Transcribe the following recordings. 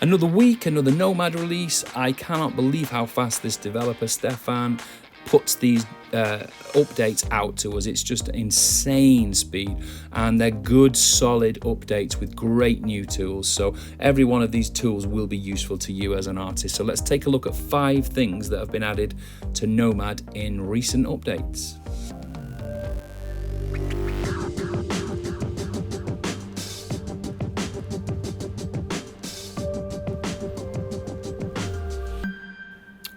Another week, another Nomad release. I cannot believe how fast this developer, Stephane, puts these updates out to us. It's just insane speed, and they're good, solid updates with great new tools. So every one of these tools will be useful to you as an artist. So let's take a look at 5 things that have been added to Nomad in recent updates.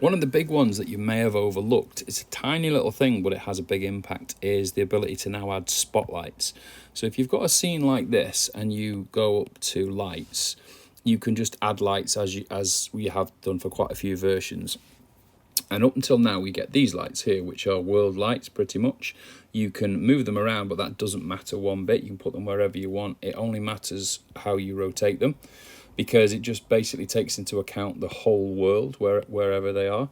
One of the big ones that you may have overlooked, it's a tiny little thing, but it has a big impact, is the ability to now add spotlights. So if you've got a scene like this and you go up to lights, you can just add lights as we have done for quite a few versions. And up until now, we get these lights here, which are world lights pretty much. You can move them around, but that doesn't matter one bit. You can put them wherever you want. It only matters how you rotate them, because it just basically takes into account the whole world, wherever they are.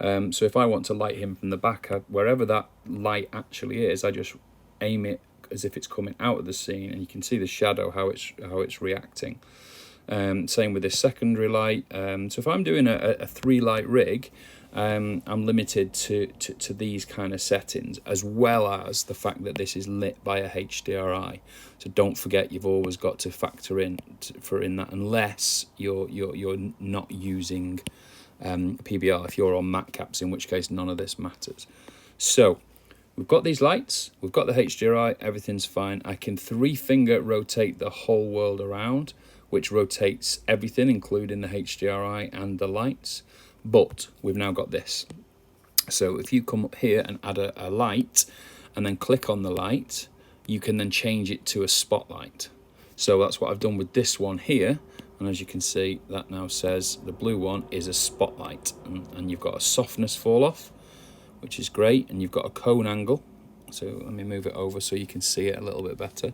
So if I want to light him from the back, wherever that light actually is, I just aim it as if it's coming out of the scene, and you can see the shadow, how it's reacting. Same with this secondary light. So if I'm doing a 3-light rig, I'm limited to these kind of settings, as well as the fact that this is lit by a HDRI. So don't forget, you've always got to factor in that, unless you're not using PBR. If you're on Matcaps, in which case none of this matters. So we've got these lights, we've got the HDRI, everything's fine. I can 3-finger rotate the whole world around, which rotates everything, including the HDRI and the lights. But we've now got this. So if you come up here and add a light and then click on the light, you can then change it to a spotlight. So that's what I've done with this one here. And as you can see, that now says the blue one is a spotlight. And you've got a softness fall off, which is great. And you've got a cone angle. So let me move it over so you can see it a little bit better.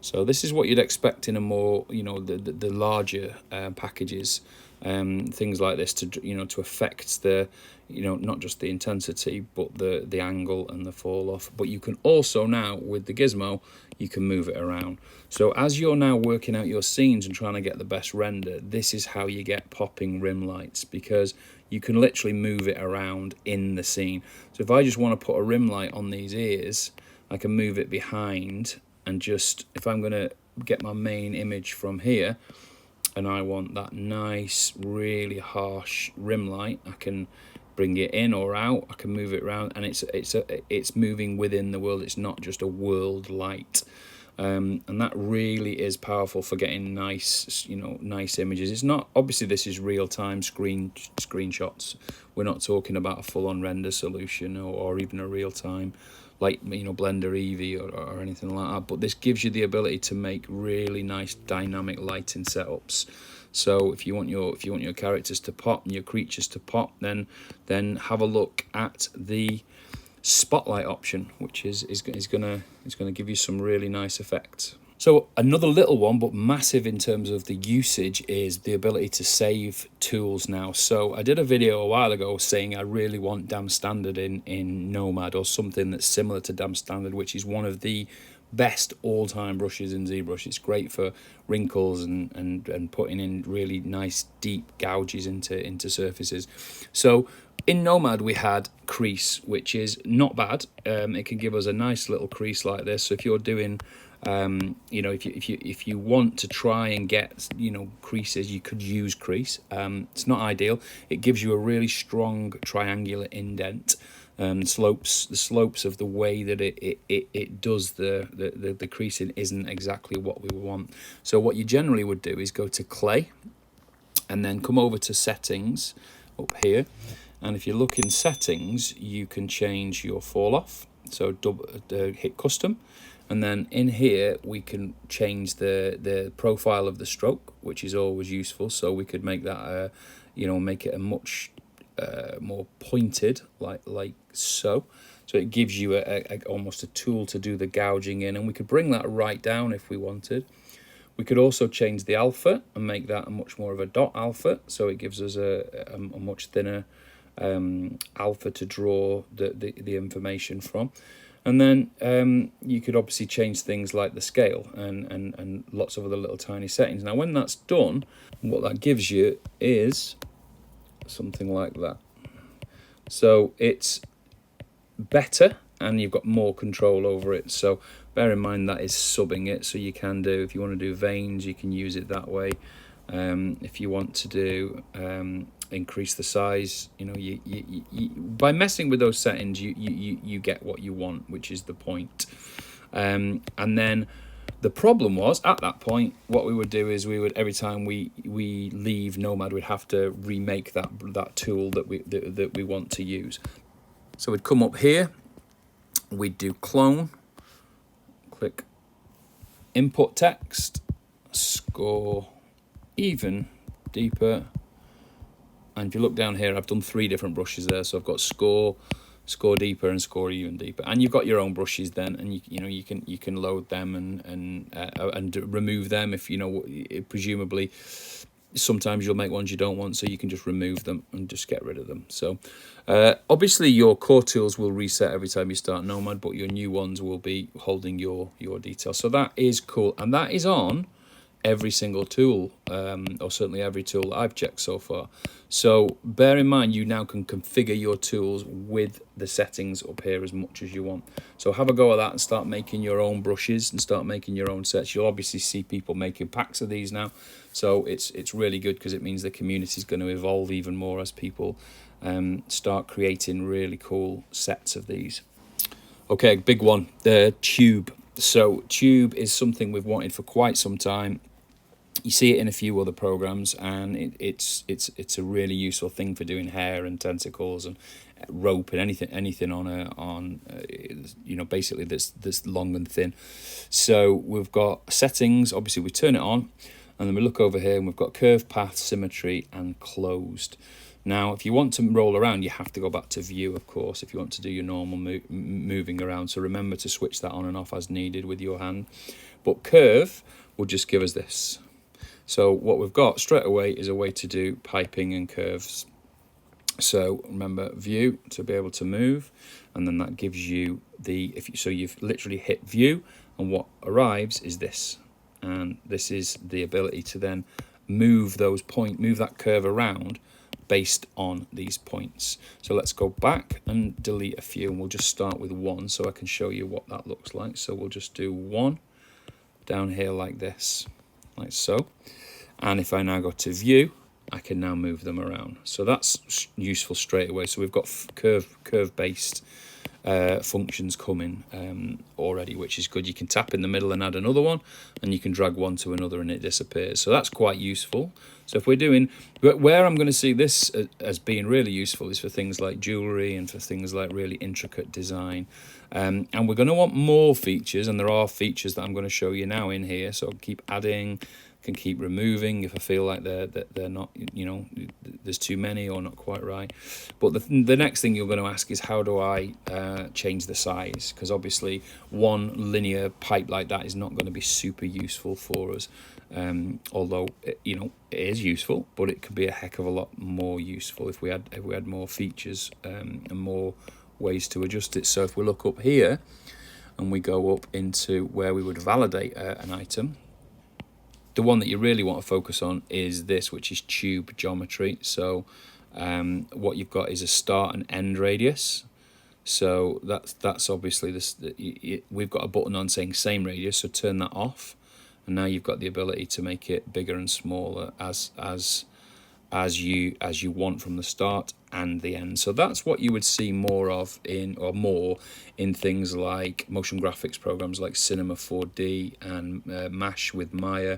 So this is what you'd expect in a more, the larger packages, things like this, to affect the, not just the intensity, but the angle and the fall off. But you can also now, with the gizmo, you can move it around. So as you're now working out your scenes and trying to get the best render, this is how you get popping rim lights, because you can literally move it around in the scene. So if I just want to put a rim light on these ears, I can move it behind. And just, if I'm going to get my main image from here, and I want that nice, really harsh rim light, I can bring it in or out. I can move it around, and it's moving within the world. It's not just a world light, and that really is powerful for getting nice, nice images. It's not, obviously this is real-time screenshots. We're not talking about a full-on render solution or even a real-time, like Blender Eevee or anything like that, but this gives you the ability to make really nice dynamic lighting setups. So if you want your characters to pop and your creatures to pop, then have a look at the spotlight option, which is gonna give you some really nice effects. So another little one, but massive in terms of the usage, is the ability to save tools now. So I did a video a while ago saying I really want Damn Standard in Nomad, or something that's similar to Damn Standard, which is one of the best all-time brushes in ZBrush. It's great for wrinkles and putting in really nice deep gouges into surfaces. So in Nomad we had crease, which is not bad. It can give us a nice little crease like this. So if you're doing if you want to try and get creases, you could use crease. It's not ideal. It gives you a really strong triangular indent. The slopes of the way that it does the creasing isn't exactly what we want. So what you generally would do is go to clay and then come over to settings up here, and if you look in settings, you can change your fall off. So hit custom, and then in here we can change the profile of the stroke, which is always useful. So we could make that make it a much more pointed, like so. So it gives you almost a tool to do the gouging in, and we could bring that right down if we wanted. We could also change the alpha and make that a much more of a dot alpha, so it gives us a much thinner alpha to draw the information from. And then you could obviously change things like the scale and lots of other little tiny settings. Now, when that's done, what that gives you is something like that. So it's better and you've got more control over it. So bear in mind that is subbing it. So you can do, if you want to do veins, you can use it that way. If you want to do increase the size, you know, you by messing with those settings, you get what you want, which is the point. And then the problem was, at that point, what we would do is we would, every time we leave Nomad, we'd have to remake that tool that we want to use. So we'd come up here, we'd do clone, click input text, score even deeper. And if you look down here, I've done 3 different brushes there. So I've got score deeper, and score even deeper. And you've got your own brushes then, and you can load them and remove them if you know. Presumably, sometimes you'll make ones you don't want, so you can just remove them and just get rid of them. So obviously your core tools will reset every time you start Nomad, but your new ones will be holding your details. So that is cool, and that is on every single tool, or certainly every tool I've checked so far. So bear in mind, you now can configure your tools with the settings up here as much as you want. So have a go at that and start making your own brushes and start making your own sets. You'll obviously see people making packs of these now, so it's really good because it means the community is going to evolve even more as people start creating really cool sets of these. Okay, big one, the tube. So tube is something we've wanted for quite some time. You see it in a few other programs, and it's a really useful thing for doing hair and tentacles and rope and anything on you know, basically this long and thin. So we've got settings. Obviously we turn it on, and then we look over here and we've got curve, path, symmetry, and closed. Now, if you want to roll around, you have to go back to view, of course, if you want to do your normal moving around. So remember to switch that on and off as needed with your hand. But curve will just give us this. So what we've got straight away is a way to do piping and curves. So remember view to be able to move, and then that gives you the, so you've literally hit view, and what arrives is this. And this is the ability to then move that curve around based on these points. So let's go back and delete a few, and we'll just start with 1 so I can show you what that looks like. So we'll just do 1 down here like this, like so. And if I now go to view, I can now move them around. So that's useful straight away. So we've got curve based functions coming already, which is good. You can tap in the middle and add another one, and you can drag one to another and it disappears. So that's quite useful. So if we're doing, where I'm going to see this as being really useful is for things like jewelry and for things like really intricate design. And we're going to want more features, and there are features that I'm going to show you now in here. So I'll keep adding, can keep removing if I feel like they're not, you know, there's too many or not quite right. But the next thing you're going to ask is, how do I change the size? Because obviously one linear pipe like that is not going to be super useful for us, although you know, it is useful, but it could be a heck of a lot more useful if we had more features and more ways to adjust it. So if we look up here and we go up into where we would validate an item, the one that you really want to focus on is this, which is tube geometry. So what you've got is a start and end radius. So that's obviously this. We've got a button on saying same radius, so turn that off, and now you've got the ability to make it bigger and smaller as you want from the start and the end. So that's what you would see more of in things like motion graphics programs like Cinema 4D and Mash with Maya.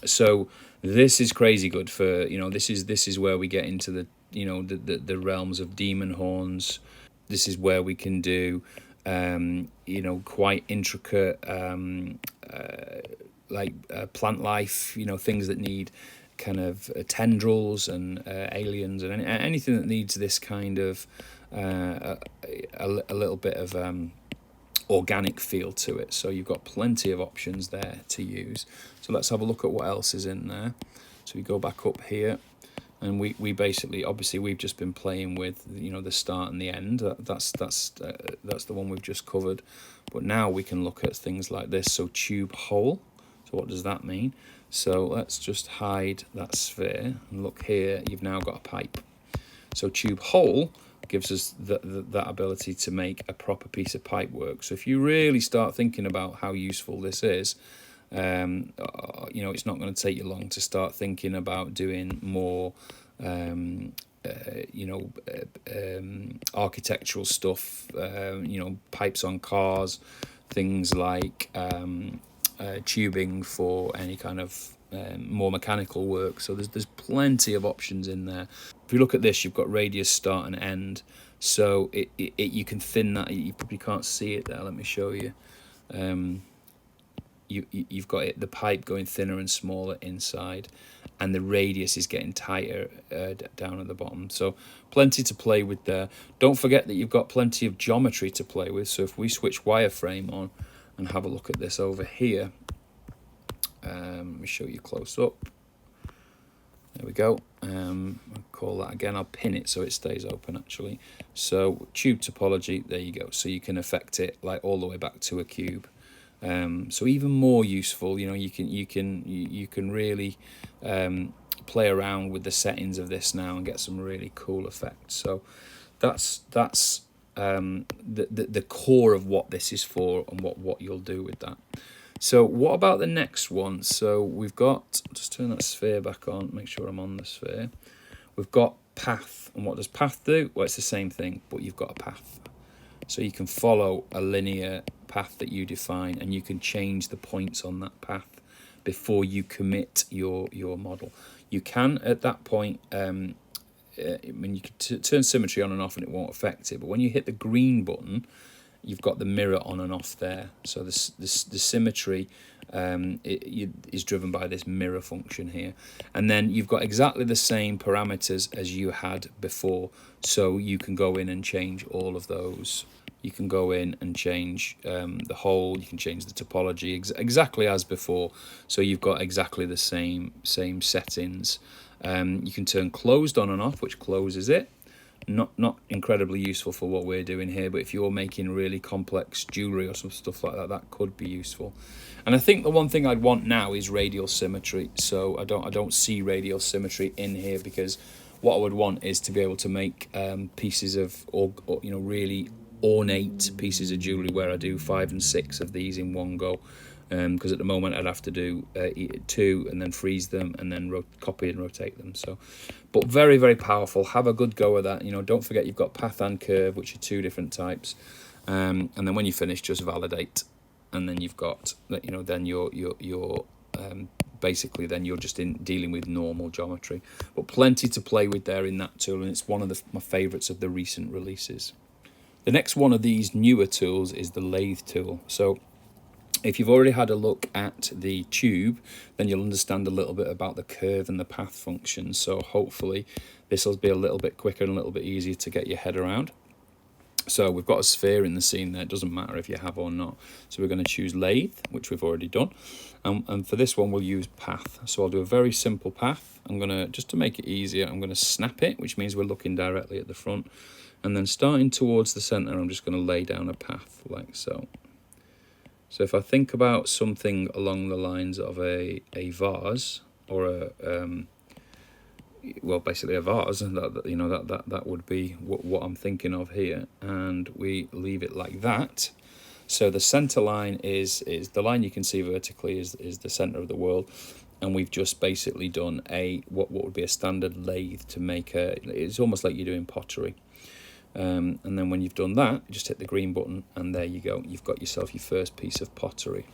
So this is crazy good for, you know, this is where we get into the, you know, the realms of demon horns. This is where we can do you know, quite intricate plant life, you know, things that need kind of tendrils and aliens and anything that needs this kind of a little bit of organic feel to it. So you've got plenty of options there to use. So let's have a look at what else is in there. So we go back up here And we basically, obviously, we've just been playing with, you know, the start and the end. That's the one we've just covered. But now we can look at things like this. So tube hole. So what does that mean? So let's just hide that sphere and look here. You've now got a pipe. So tube hole gives us that ability to make a proper piece of pipe work. So if you really start thinking about how useful this is, you know, it's not going to take you long to start thinking about doing more you know, architectural stuff, you know, pipes on cars, things like tubing for any kind of more mechanical work. So there's plenty of options in there. If you look at this, you've got radius, start and end. So you can thin that. You probably can't see it there. Let me show you. You've got the pipe going thinner and smaller inside, and the radius is getting tighter down at the bottom. So plenty to play with there. Don't forget that you've got plenty of geometry to play with. So if we switch wireframe on and have a look at this over here, let me show you close up. There we go. I'll call that again. I'll pin it so it stays open actually. So tube topology, there you go. So you can affect it like all the way back to a cube. So even more useful, you know, you can really play around with the settings of this now and get some really cool effects. So that's the core of what this is for and what you'll do with that. So what about the next one? So we've got, just turn that sphere back on, make sure I'm on the sphere. We've got path, and what does path do? Well, it's the same thing, but you've got a path. So you can follow a linear path that you define, and you can change the points on that path before you commit your model. You can, at that point, I mean, you can turn symmetry on and off and it won't affect it, but when you hit the green button, you've got the mirror on and off there. So the symmetry is driven by this mirror function here. And then you've got exactly the same parameters as you had before. So you can go in and change all of those. You can go in and change the hole. You can change the topology exactly as before. So you've got exactly the same settings. You can turn closed on and off, which closes it. Not incredibly useful for what we're doing here, but if you're making really complex jewelry or some stuff like that, that could be useful. And I think the one thing I'd want now is radial symmetry. So I don't see radial symmetry in here, because what I would want is to be able to make pieces of, or you know, really ornate pieces of jewelry where I do 5 and 6 of these in one go. Because at the moment I'd have to do 2 and then freeze them and then copy and rotate them. So, but very, very powerful. Have a good go at that. You know, don't forget you've got path and curve, which are 2 different types. And then when you finish, just validate, and then you've got, you know, then you're basically then you're just dealing with normal geometry. But plenty to play with there in that tool, and it's one of my favourites of the recent releases. The next one of these newer tools is the lathe tool. So if you've already had a look at the tube, then you'll understand a little bit about the curve and the path functions. So hopefully this will be a little bit quicker and a little bit easier to get your head around. So we've got a sphere in the scene there. It doesn't matter if you have or not. So we're going to choose lathe, which we've already done. And for this one, we'll use path. So I'll do a very simple path. I'm going to, just to make it easier, I'm going to snap it, which means we're looking directly at the front. And then starting towards the center, I'm just going to lay down a path like so. So if I think about something along the lines of a vase, or a well, basically a vase, and that would be what I'm thinking of here, and we leave it like that. So the center line is the line you can see vertically is the center of the world, and we've just basically done what would be a standard lathe to make it's almost like you're doing pottery. And then when you've done that, just hit the green button, and there you go. You've got yourself your first piece of pottery.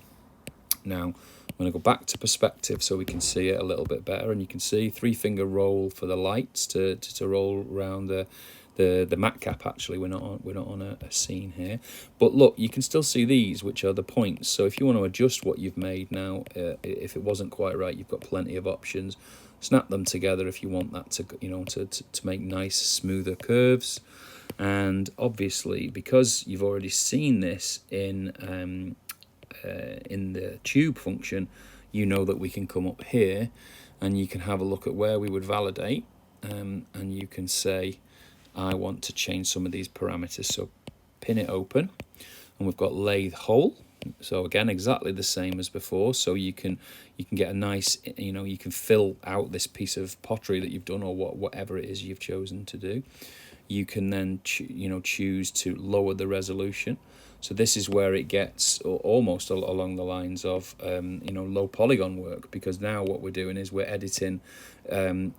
Now, I'm going to go back to perspective so we can see it a little bit better. And you can see 3-finger roll for the lights to roll around the matcap. Actually, we're not on a scene here. But look, you can still see these, which are the points. So if you want to adjust what you've made now, if it wasn't quite right, you've got plenty of options. Snap them together if you want that to make nice, smoother curves. And obviously, because you've already seen this in the tube function, you know that we can come up here and you can have a look at where we would validate. and you can say, I want to change some of these parameters. So pin it open, and we've got lathe hole. So again, exactly the same as before. So you can get a nice, you can fill out this piece of pottery that you've done, or whatever it is you've chosen to do. You can then choose to lower the resolution. So this is where it gets almost along the lines of low polygon work, because now what we're doing is we're editing a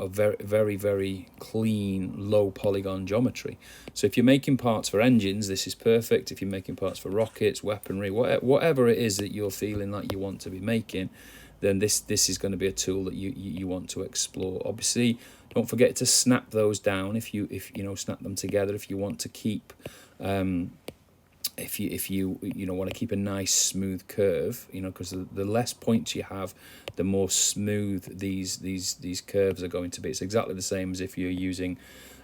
very very clean low polygon geometry. So if you're making parts for engines, this is perfect. If you're making parts for rockets, weaponry, whatever it is that you're feeling like you want to be making, then this is going to be a tool that you want to explore. Obviously, don't forget to snap those down if you snap them together if you want to keep if you want to keep a nice smooth curve, because the less points you have, the more smooth these curves are going to be. It's exactly the same as if you're using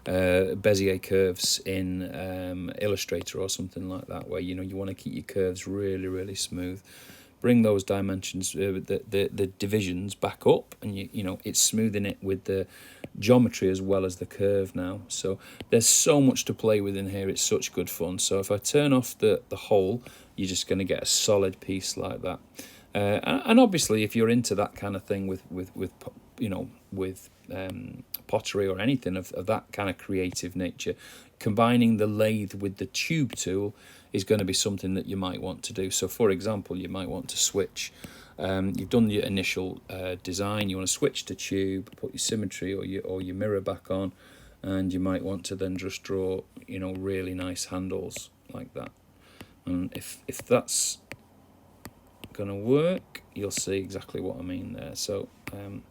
Bezier curves in Illustrator or something like that, where you want to keep your curves really really smooth. Bring those dimensions, the divisions back up, and it's smoothing it with the geometry as well as the curve now. So there's so much to play with in here. It's such good fun. So if I turn off the hole, you're just going to get a solid piece like that. And obviously, if you're into that kind of thing with pottery or anything of that kind of creative nature, combining the lathe with the tube tool is going to be something that you might want to do. So for example, you might want to switch, you've done your initial design, you want to switch to tube, put your symmetry or your mirror back on, and you might want to then just draw really nice handles like that. And if that's going to work, you'll see exactly what I mean there. So I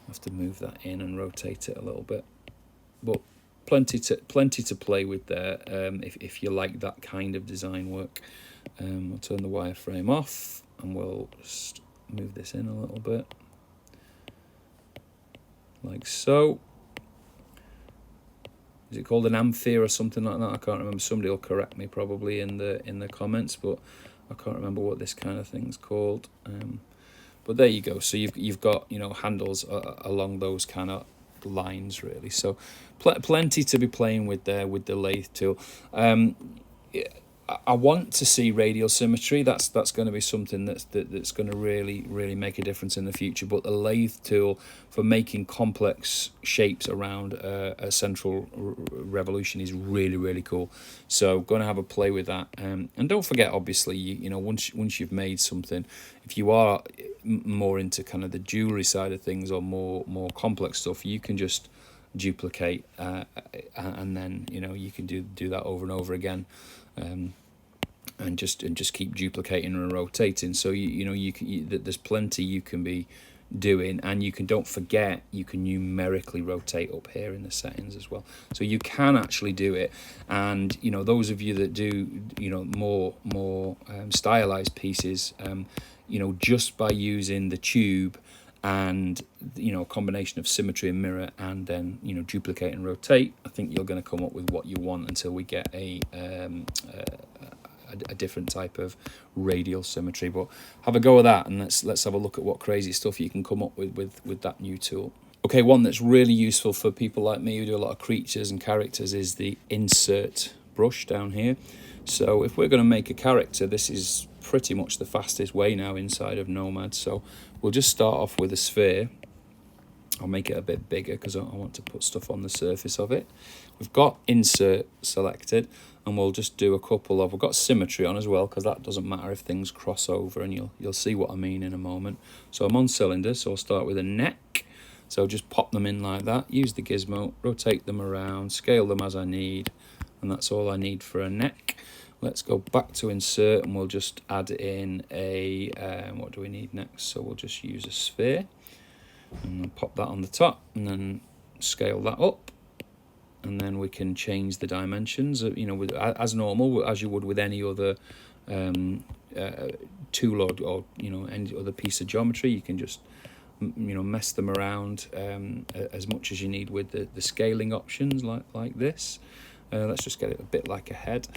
have to move that in and rotate it a little bit, but plenty to play with there if you like that kind of design work. We'll turn the wireframe off and we'll just move this in a little bit like so. Is it called an ampere or something like that? I can't remember. Somebody will correct me probably in the comments, but I can't remember what this kind of thing's called. But there you go. So you've got handles along those kind of lines really. So plenty to be playing with there with the lathe tool. I want to see radial symmetry. That's going to be something that's going to really really make a difference in the future. But the lathe tool for making complex shapes around a central revolution is really really cool. So going to have a play with that. And don't forget, obviously, once you've made something, if you are more into kind of the jewelry side of things or more complex stuff, you can just duplicate and then you can do that over and over again. And just keep duplicating and rotating. So there's plenty you can be doing, and don't forget you can numerically rotate up here in the settings as well. So you can actually do it, and those of you that do more stylized pieces, just by using the tube and a combination of symmetry and mirror, and then duplicate and rotate, I think you're going to come up with what you want until we get a different type of radial symmetry. But have a go at that, and let's have a look at what crazy stuff you can come up with that new tool. Okay, one that's really useful for people like me who do a lot of creatures and characters is the insert brush down here. So if we're going to make a character, this is pretty much the fastest way now inside of Nomad. So we'll just start off with a sphere. I'll make it a bit bigger because I want to put stuff on the surface of it. We've got insert selected, and we'll just do a couple of, we've got symmetry on as well, because that doesn't matter if things cross over, and you'll see what I mean in a moment. So I'm on cylinder, so I'll start with a neck. So just pop them in like that, use the gizmo, rotate them around, scale them as I need, and that's all I need for a neck. Let's go back to insert, and we'll just add in a, what do we need next? So we'll just use a sphere, and we'll pop that on the top, and then scale that up. And then we can change the dimensions, as normal, as you would with any other tool or any other piece of geometry. You can just mess them around as much as you need with the scaling options like this. Let's just get it a bit like a head.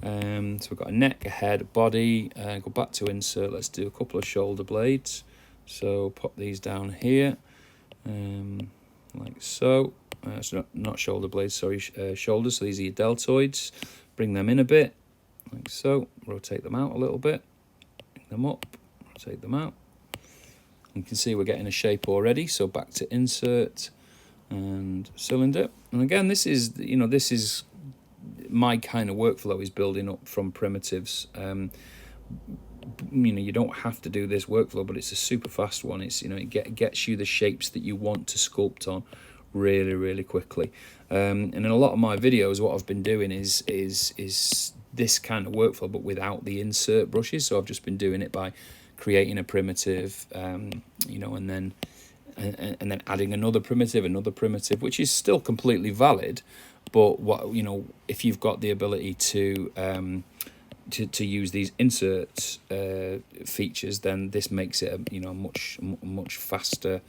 So we've got a neck, a head, a body. Go back to insert. Let's do a couple of shoulder blades. So pop these down here. like so. It's not shoulder blades, sorry, shoulders. So these are your deltoids. Bring them in a bit, like so. Rotate them out a little bit. Bring them up, rotate them out. You can see we're getting a shape already. So back to insert and cylinder. And again, this is, you know, this is my kind of workflow, is building up from primitives. You know, you don't have to do this workflow, but it's a super fast one. It's, you know, it gets you the shapes that you want to sculpt on really quickly. And in a lot of my videos, what I've been doing is this kind of workflow, but without the insert brushes. So I've just been doing it by creating a primitive, you know, and then adding another primitive, which is still completely valid. But what, you know, if you've got the ability to use these insert features, then this makes it a, you know, much faster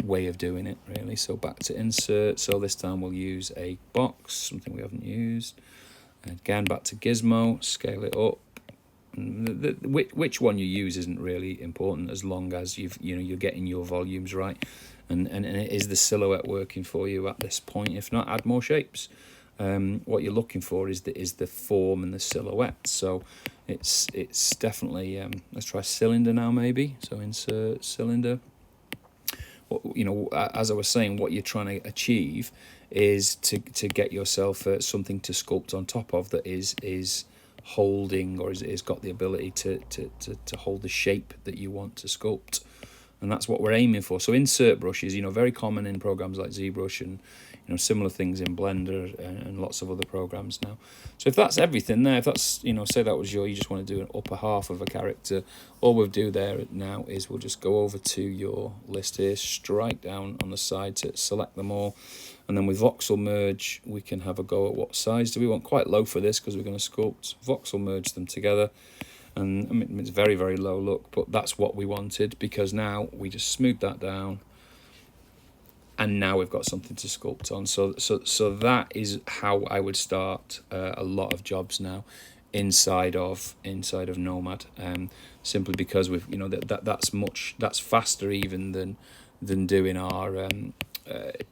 way of doing it, really. So back to insert. So this time we'll use a box, something we haven't used. Again, back to gizmo, scale it up. Which one you use isn't really important, as long as you're getting your volumes right, and it is the silhouette working for you at this point. If not, add more shapes. What you're looking for is the form and the silhouette. So it's definitely let's try cylinder now, maybe. So insert cylinder. You know, as I was saying, what you're trying to achieve is to get yourself something to sculpt on top of that is holding, or is got the ability to hold the shape that you want to sculpt, and that's what we're aiming for. So insert brushes, you know, very common in programs like ZBrush, and you know, similar things in Blender and lots of other programs now. So if that's everything there, if that's, you know, say that was you just want to do an upper half of a character, all we'll do there now is we'll just go over to your list here, strike down on the side to select them all, and then with voxel merge we can have a go at what size do we want. Quite low for this because we're going to sculpt. Voxel merge them together, and I mean, it's very low look, but that's what we wanted, because now we just smooth that down, and now we've got something to sculpt on. So that is how I would start a lot of jobs now inside of Nomad, simply because we've, you know, that's faster even than doing our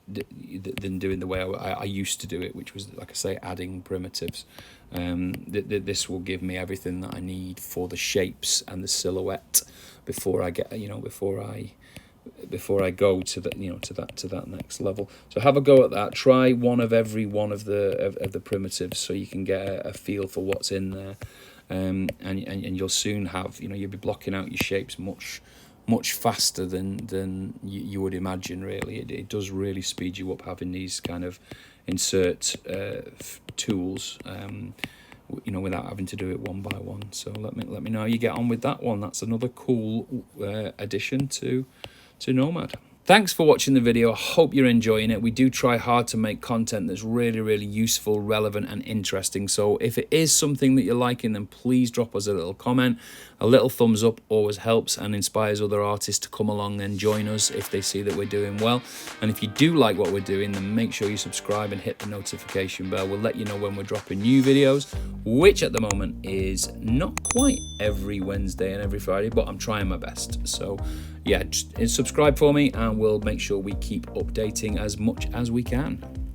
than doing the way I used to do it, which was, like I say, adding primitives. This will give me everything that I need for the shapes and the silhouette before I get, you know, before I go to that, you know, to that next level. So have a go at that. Try one of every one of the primitives, so you can get a feel for what's in there, and you'll soon have, you know, you'll be blocking out your shapes much faster than you would imagine. Really, it does really speed you up having these kind of insert tools, you know, without having to do it one by one. So let me know how you get on with that one. That's another cool addition to Nomad. Thanks for watching the video. I hope you're enjoying it. We do try hard to make content that's really useful, relevant and interesting. So if it is something that you're liking, then please drop us a little comment. A little thumbs up always helps and inspires other artists to come along and join us if they see that we're doing well. And if you do like what we're doing, then make sure you subscribe and hit the notification bell. We'll let you know when we're dropping new videos, which at the moment is not quite every Wednesday and every Friday, but I'm trying my best. So yeah, just subscribe for me and we'll make sure we keep updating as much as we can.